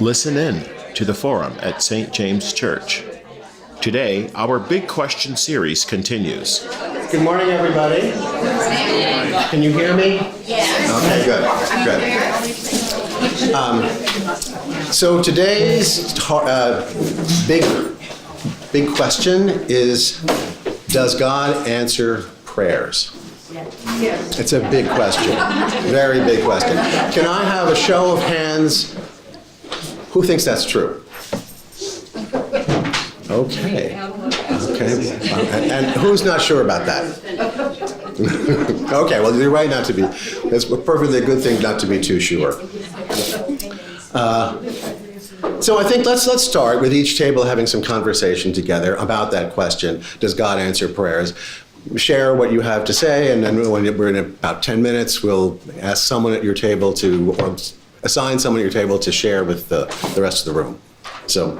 Listen in to the forum at St. James Church. Today, our Big Question series continues. Good morning, everybody. Can you hear me? Yes. Okay, good. So today's big question is, does God answer prayers? Yes. It's a big question, very big question. Can I have a show of hands? Who thinks that's true? Okay. And who's not sure about that? Okay, well, you're right not to be. That's a perfectly good thing not to be too sure. So I think let's start with each table having some conversation together about that question, does God answer prayers? Share what you have to say, and then when we're in about 10 minutes, we'll ask someone at your table or assign someone at your table to share with the rest of the room. So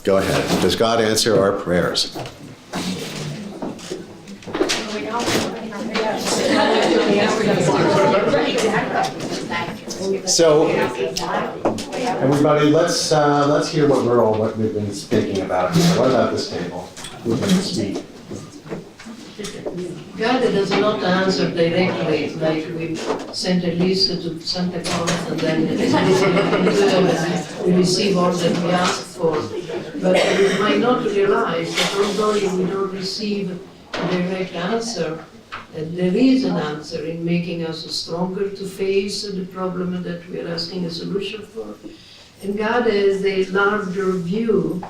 go ahead. Does God answer our prayers? So, everybody, let's hear what we've been speaking about here. What about this table? Who's going to speak? God does not answer directly, like we send a list to Santa Claus and then we receive all that we ask for. But we might not realize that although we don't receive a direct answer, there is an answer in making us stronger to face the problem that we are asking a solution for. And God has a larger view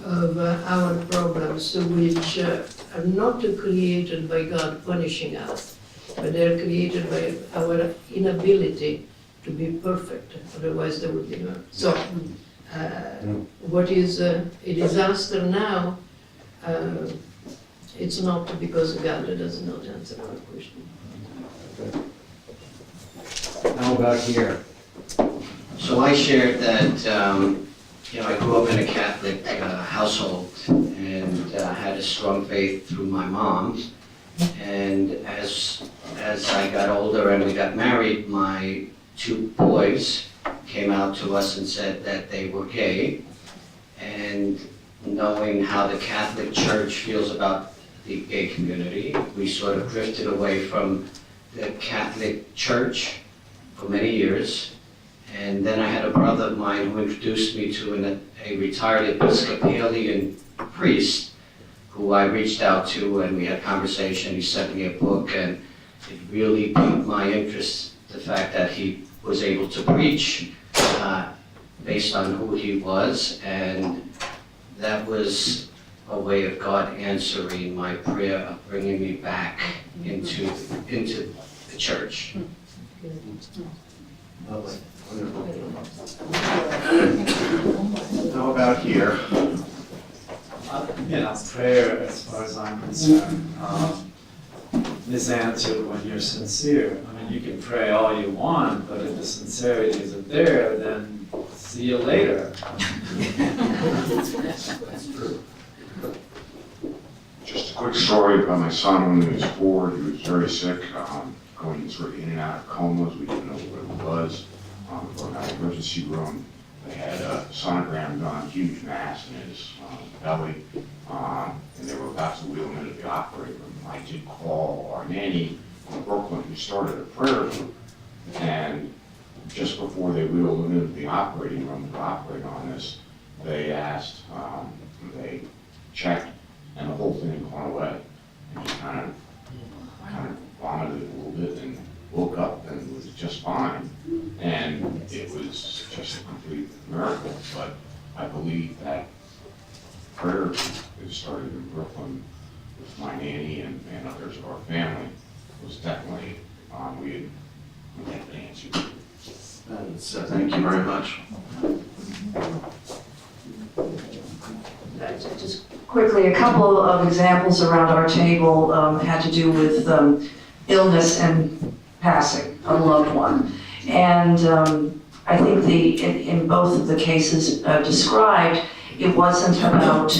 of our problems, which are not created by God punishing us, but they're created by our inability to be perfect. Otherwise, there would be no. So, what is a disaster now? It's not because God does not answer our question. How about here? So I shared that I grew up in a Catholic household and had a strong faith through my mom. And as I got older and we got married, my two boys came out to us and said that they were gay. And knowing how the Catholic Church feels about the gay community, we sort of drifted away from the Catholic Church for many years. And then I had a brother of mine who introduced me to a retired Episcopalian priest who I reached out to, and we had a conversation. He sent me a book, and it really piqued my interest, the fact that he was able to preach based on who he was, and that was a way of God answering my prayer of bringing me back into the church. How about here? Prayer, as far as I'm concerned, is answered when you're sincere. I mean, you can pray all you want, but if the sincerity isn't there, then see you later. That's true. Just a quick story about my son when he was 4. He was very sick, going sort of in and out of comas. We didn't know what it was. Going out of the emergency room. They had a sonogram done, a huge mass in his belly, and they were about to wheel him into the operating room. I did call our nanny in Brooklyn, who started a prayer group, and just before they wheeled him into the operating room to operate on this, they asked, they checked, and the whole thing had gone away. And he kind of vomited a little bit and woke up and was just fine. And it was just a complete miracle. But I believe that prayer that started in Brooklyn with my nanny and others of our family was definitely, we had the answer. Thank you very much. Just quickly, a couple of examples around our table had to do with illness and passing of a loved one. And I think in both of the cases described, it wasn't about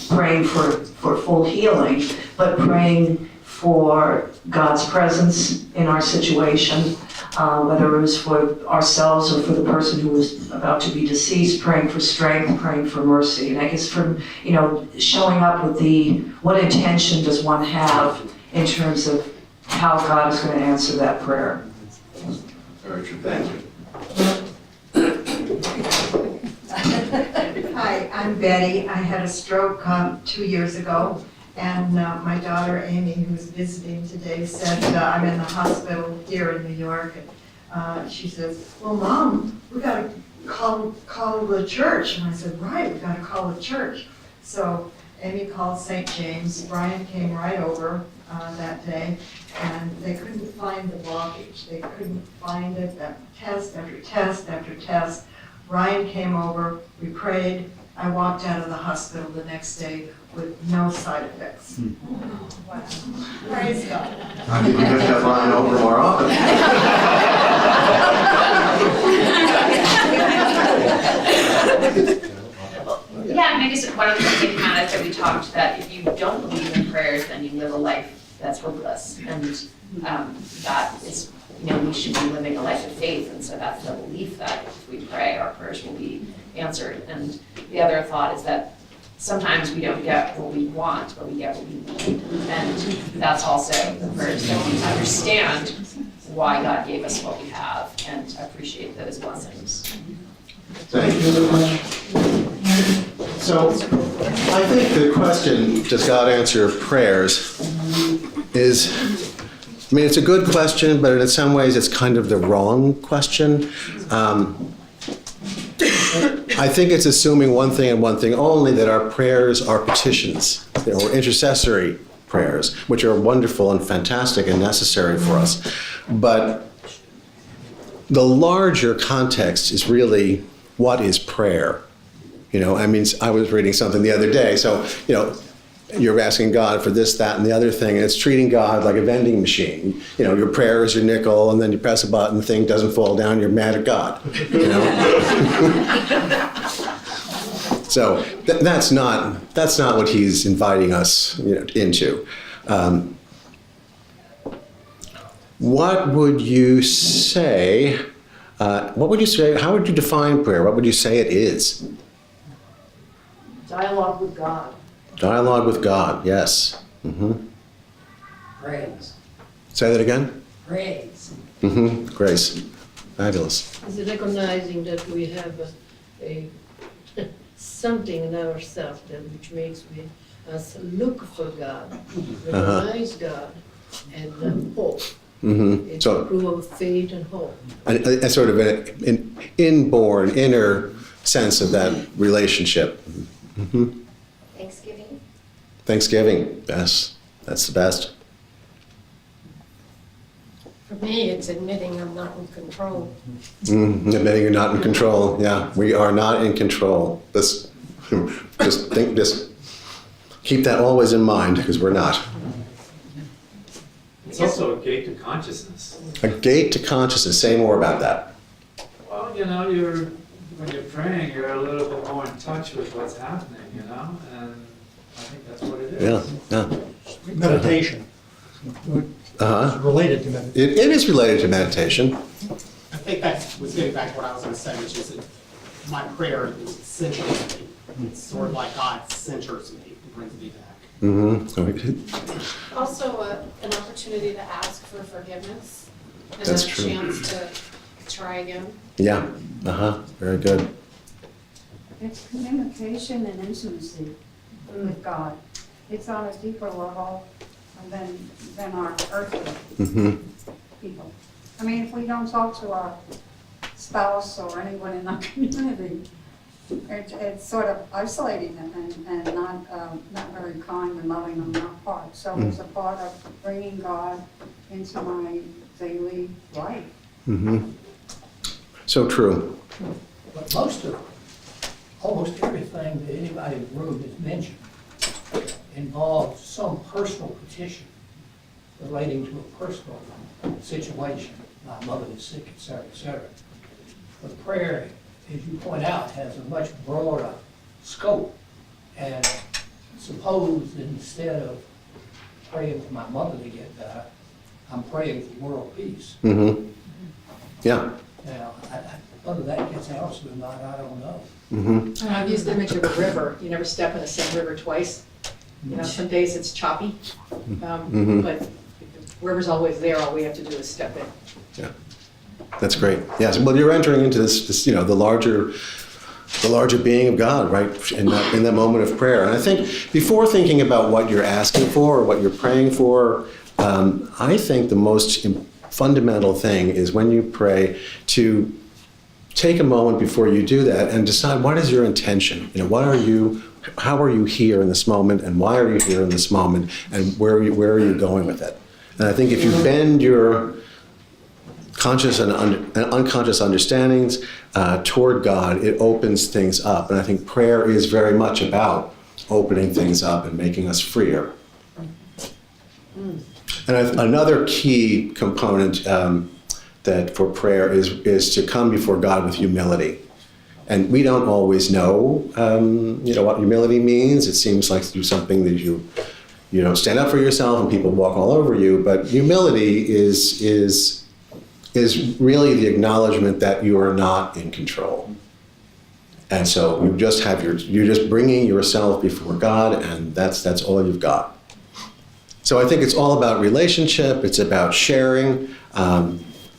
praying for full healing, but praying for God's presence in our situation, whether it was for ourselves or for the person who was about to be deceased, praying for strength, praying for mercy. And I guess from, showing up with what intention does one have in terms of how God is going to answer that prayer. Very true. Thank you. Hi, I'm Betty. I had a stroke 2 years ago, and my daughter Amy, who's visiting today, said I'm in the hospital here in New York. And she says, "Well, Mom, we got to call the church." And I said, "Right, we got to call the church." So Amy called St. James. Brian came right over that day, and they couldn't find the blockage. They couldn't find it. Test after test after test. Ryan came over, we prayed. I walked out of the hospital the next day with no side effects. Wow. Praise God. I think we have to have Ryan over more often. Yeah, and I guess one of the things that came out is that we talked that if you don't believe in prayers, then you live a life that's hopeless. And that is, we should be living a life of faith. And so that's the belief that if we pray, our prayers will be answered. And the other thought is that sometimes we don't get what we want, but we get what we need. And that's also the prayers that we understand why God gave us what we have and appreciate those blessings. Thank you so much. So, I think the question, does God answer prayers, it's a good question, but in some ways it's kind of the wrong question. I think it's assuming one thing and one thing only, that our prayers are petitions, or intercessory prayers, which are wonderful and fantastic and necessary for us. But the larger context is really, what is prayer? I was reading something the other day, so, you're asking God for this, that, and the other thing, and it's treating God like a vending machine. Your prayer is your nickel, and then you press a button, the thing doesn't fall down, you're mad at God. So that's not what he's inviting us into. What would you say? How would you define prayer? What would you say it is? Dialogue with God. Dialogue with God, yes. Mm-hmm. Praise. Say that again? Praise. Mm-hmm. Grace. Fabulous. Is recognizing that we have a something in ourselves which makes us look for God, recognize God, and hope. Mm-hmm. It's a proof of faith and hope. A sort of an inborn, inner sense of that relationship. Mm-hmm. Thanksgiving, yes, that's the best. For me, it's admitting I'm not in control. Admitting you're not in control. Yeah, we are not in control. Just keep that always in mind, because we're not. It's also a gate to consciousness. A gate to consciousness. Say more about that. Well, when you're praying, you're a little bit more in touch with what's happening, and I think that's what it is. Yeah. Meditation. It's related to meditation. It is related to meditation. I think that was getting back to what I was going to say, which is that my prayer is centers me. It's sort of like God centers me and brings me back. Mm-hmm. Also an opportunity to ask for forgiveness and That's a true. chance to try again. Yeah. Very good. It's communication and intimacy with God. It's on a deeper level than our earthly people. I mean, if we don't talk to our spouse or anyone in our community, it's sort of isolating them and not very kind and loving on our part. So it's a part of bringing God into my daily life. So true. But almost everything that anybody in the room has mentioned involves some personal petition relating to a personal situation. My mother is sick, et cetera, et cetera. But prayer, as you point out, has a much broader scope. And suppose that instead of praying for my mother to get better, I'm praying for world peace. Yeah. Now, whether that gets ours or not, I don't know. Mm-hmm. I've used the image of a river. You never step in the same river twice. You know, some days it's choppy, but the river's always there. All we have to do is step in. Yeah. That's great. Yes. Well, you're entering into this the larger being of God, right? In that moment of prayer. And I think before thinking about what you're asking for or what you're praying for, I think the most fundamental thing is when you pray to take a moment before you do that and decide what is your intention. How are you here in this moment, and why are you here in this moment, and where are you going with it? And I think if you bend your conscious and unconscious understandings toward God, it opens things up. And I think prayer is very much about opening things up and making us freer. And another key component that for prayer is to come before God with humility. And we don't always know, what humility means. It seems like something that you don't stand up for yourself and people walk all over you. But humility is really the acknowledgement that you are not in control. And so you're just bringing yourself before God, and that's all you've got. So I think it's all about relationship. It's about sharing.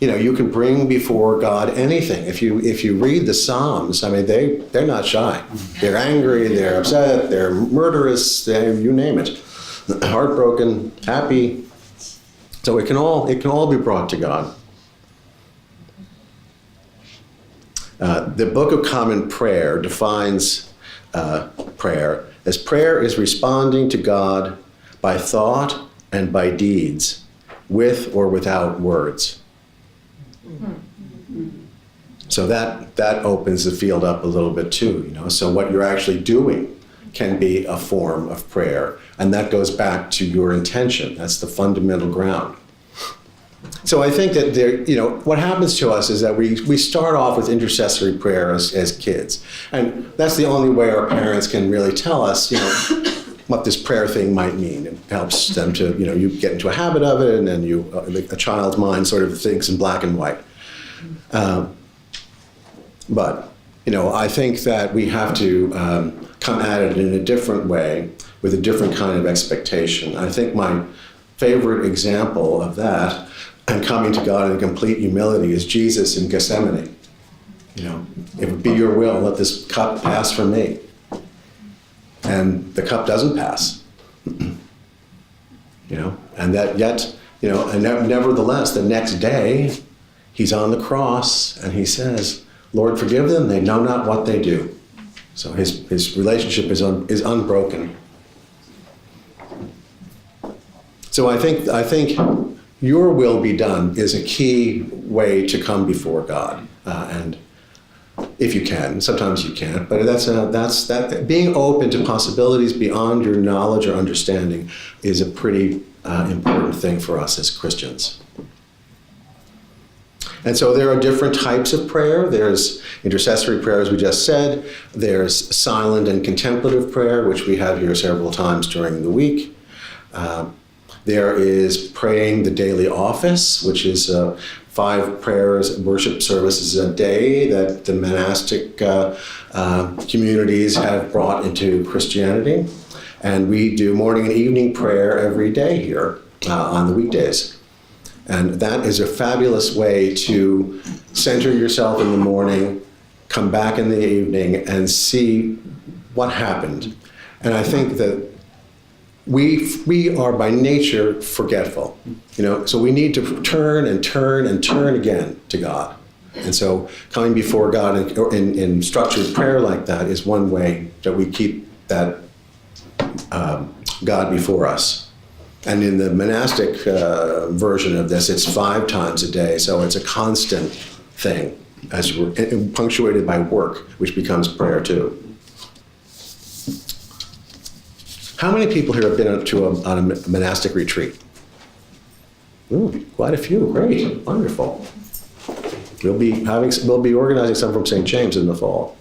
You can bring before God anything. If you read the Psalms, I mean, they're not shy. They're angry, they're upset, they're murderous, you name it. Heartbroken, happy. So it can all be brought to God. The Book of Common Prayer defines prayer as prayer is responding to God by thought and by deeds, with or without words. So that opens the field up a little bit too, So what you're actually doing can be a form of prayer, and that goes back to your intention. That's the fundamental ground. So I think that what happens to us is that we start off with intercessory prayer as kids, and that's the only way our parents can really tell us, what this prayer thing might mean. It helps them to, you get into a habit of it, and then a child's mind sort of thinks in black and white. But I think that we have to come at it in a different way with a different kind of expectation. I think my favorite example of that and coming to God in complete humility is Jesus in Gethsemane. It would be your will, let this cup pass from me. And the cup doesn't pass. And that yet, and nevertheless, the next day, he's on the cross and he says, Lord, forgive them, they know not what they do. So his relationship is unbroken. So I think your will be done is a key way to come before God, and if you can, sometimes you can't, but that's being open to possibilities beyond your knowledge or understanding is a pretty important thing for us as Christians. And so there are different types of prayer. There's intercessory prayer, as we just said. There's silent and contemplative prayer, which we have here several times during the week. There is praying the daily office, which is 5 prayers, worship services a day that the monastic communities have brought into Christianity. And we do morning and evening prayer every day here on the weekdays. And that is a fabulous way to center yourself in the morning, come back in the evening, and see what happened. And I think that we are by nature forgetful, so we need to turn and turn and turn again to God. And so coming before God in structured prayer like that is one way that we keep that God before us. And in the monastic version of this, it's 5 times a day, so it's a constant thing, as we're punctuated by work, which becomes prayer too. How many people here have been on a monastic retreat? Ooh, quite a few. Great, wonderful. We'll be organizing some from St. James in the fall.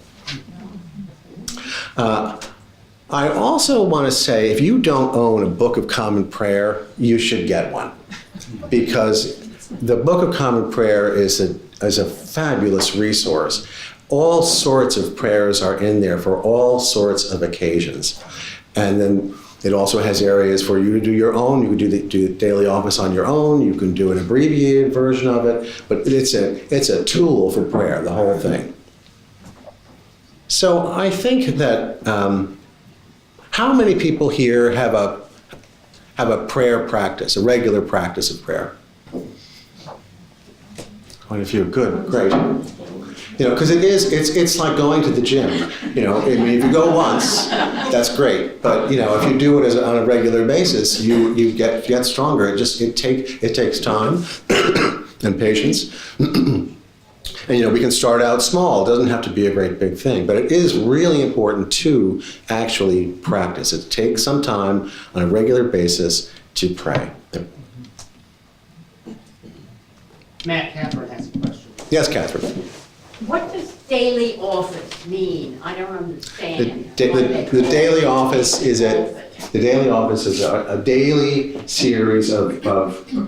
I also want to say, if you don't own a Book of Common Prayer, you should get one, because the Book of Common Prayer is a fabulous resource. All sorts of prayers are in there for all sorts of occasions. And then it also has areas for you to do your own. You can do the daily office on your own. You can do an abbreviated version of it. But it's a tool for prayer, the whole thing. So I think that how many people here have a prayer practice, a regular practice of prayer? Quite a few. Good, great. Because it's like going to the gym. I mean, if you go once, that's great. But if you do it on a regular basis, you get stronger. It takes time and patience. And we can start out small. It doesn't have to be a great big thing, but it is really important to actually practice. It takes some time on a regular basis to pray. Matt, Catherine has a question. Yes, Catherine. What does daily office mean? I don't understand. The daily office is a daily series of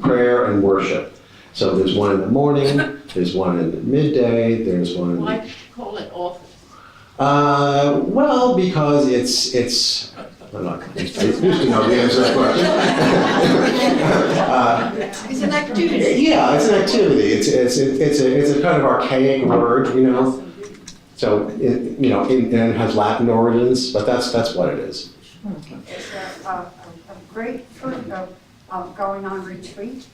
prayer and worship. So there's one in the morning, there's one in the midday, there's one in Why do you call it office? well, because it's I'm not, I used to know the answer to that question. It's an activity. Yeah, it's an activity. It's a kind of archaic word, So and it has Latin origins, but that's what it is. It's a great fruit of going on retreat,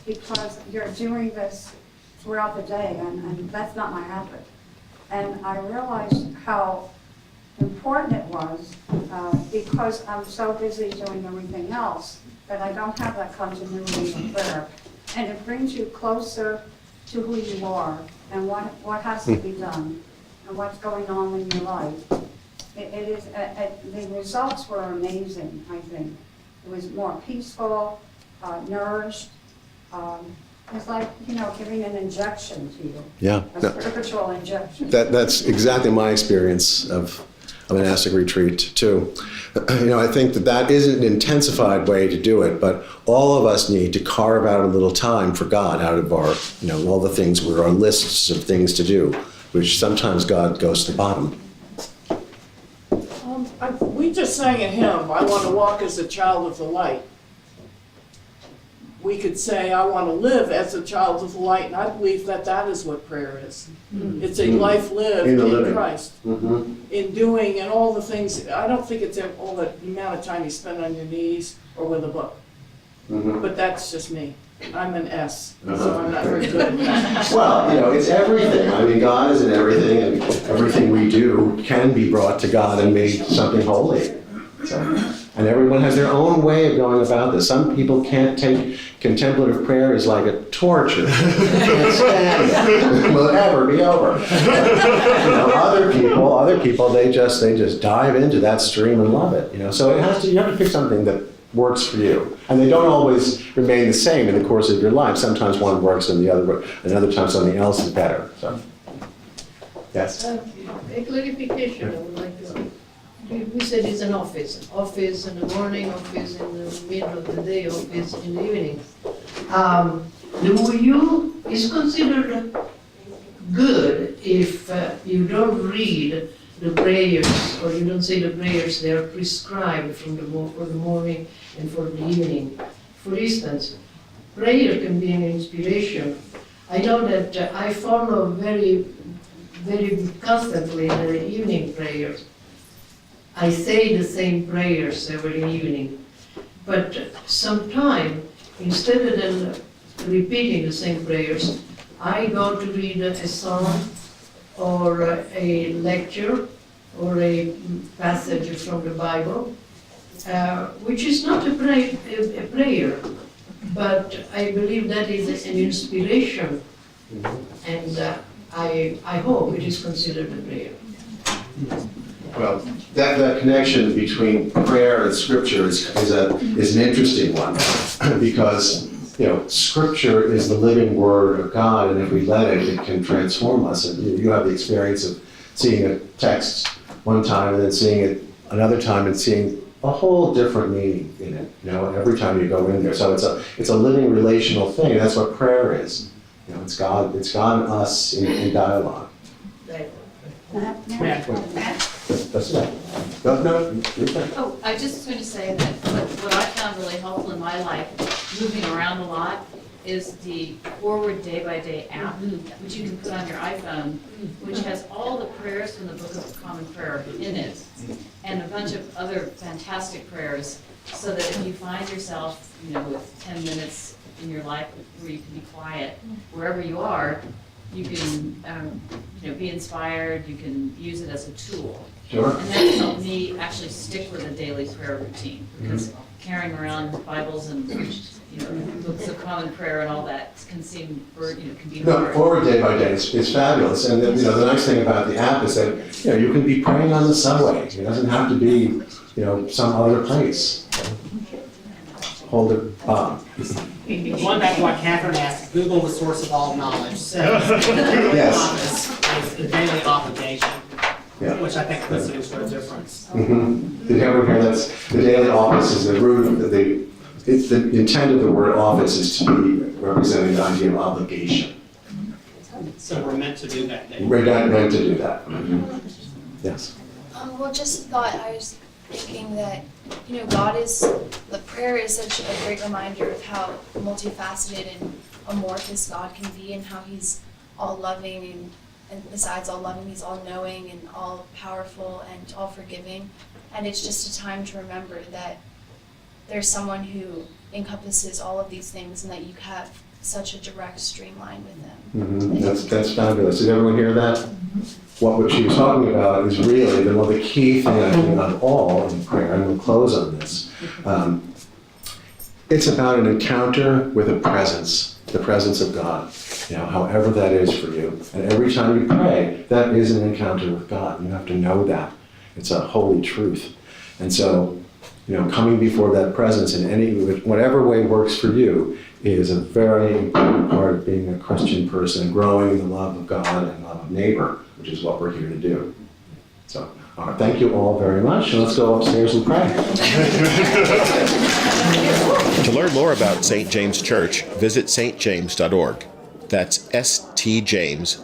because you're doing this throughout the day, and that's not my habit. And I realized how important it was because I'm so busy doing everything else that I don't have that continuity in prayer. And it brings you closer to who you are and what has to be done and what's going on in your life. The results were amazing, I think. It was more peaceful, nourished. It's like, giving an injection to you. Yeah. A spiritual injection. That's exactly my experience of a monastic retreat too. I think that is an intensified way to do it, but all of us need to carve out a little time for God out of our, all the things were our lists of things to do, which sometimes God goes to the bottom. We just sang a hymn, I want to walk as a child of the light. We could say, I want to live as a child of the light, and I believe that is what prayer is. It's a life lived in Christ, in doing and all the things. I don't think it's all the amount of time you spend on your knees or with a book, but that's just me. I'm an S, so I'm not very good. Well, it's everything. I mean, God is in everything, and everything we do can be brought to God and made something holy. And everyone has their own way of going about this. Some people can't take contemplative prayer is like a torture. Can't stand it. Will it ever be over? Other people, they just dive into that stream and love it. So you have to pick something that works for you, and they don't always remain the same in the course of your life. Sometimes one works, and another time something else is better. So, yes. A clarification I would like to. We said it's an office in the morning, office in the middle of the day, office in the evening. Is considered good if you don't read the prayers, or you don't say the prayers they are prescribed for the morning and for the evening. For instance, prayer can be an inspiration. I know that I follow very, very constantly the evening prayers. I say the same prayers every evening, but sometimes, instead of repeating the same prayers, I go to read a psalm or a lecture or a passage from the Bible, which is not a prayer, but I believe that is an inspiration, and I hope it is considered a prayer. Well, that connection between prayer and Scripture is an interesting one, because Scripture is the living Word of God, and if we let it, it can transform us. And you have the experience of seeing a text one time and then seeing it another time and seeing a whole different meaning in it, every time you go in there. So it's a living relational thing. That's what prayer is. It's God and us in dialogue. That's it. No, you're fine. Oh, I just was going to say that what I found really helpful in my life, moving around a lot, is the Forward Day by Day app, which you can put on your iPhone, which has all the prayers from the Book of Common Prayer in it, and a bunch of other fantastic prayers, so that if you find yourself, with 10 minutes in your life where you can be quiet, wherever you are, you can, be inspired. You can use it as a tool. Sure. And that helped me actually stick with a daily prayer routine, because carrying around Bibles and books of common prayer and all that can seem, can be No, hard. Forward Day by Day is fabulous. And the nice thing about the app is that you can be praying on the subway. It doesn't have to be some other place. Hold it. Going back to what Catherine asked, Google, the source of all knowledge, says the daily Yes. office is the daily obligation, Yeah. which I think puts it into a difference. Did you ever hear that? The daily office is the root of the intent of the word office is to be representing the idea of obligation. So we're meant to do that daily. We're not meant to do that. Yes. Well, just thought, I was thinking that, the prayer is such a great reminder of how multifaceted and amorphous God can be, and how he's all loving, and besides all loving, he's all knowing and all powerful and all forgiving. And it's just a time to remember that there's someone who encompasses all of these things, and that you have such a direct streamline with them. That's fabulous. Did everyone hear that? What she was talking about is really the key thing I think of all in prayer, and we'll close on this. It's about an encounter with a presence, the presence of God, however that is for you. And every time you pray, that is an encounter with God. You have to know that. It's a holy truth. And so, coming before that presence in whatever way works for you is a very important part of being a Christian person, growing in the love of God and love of neighbor, which is what we're here to do. So, thank you all very much, and let's go upstairs and pray. To learn more about St. James Church, visit stjames.org. That's stjames.org.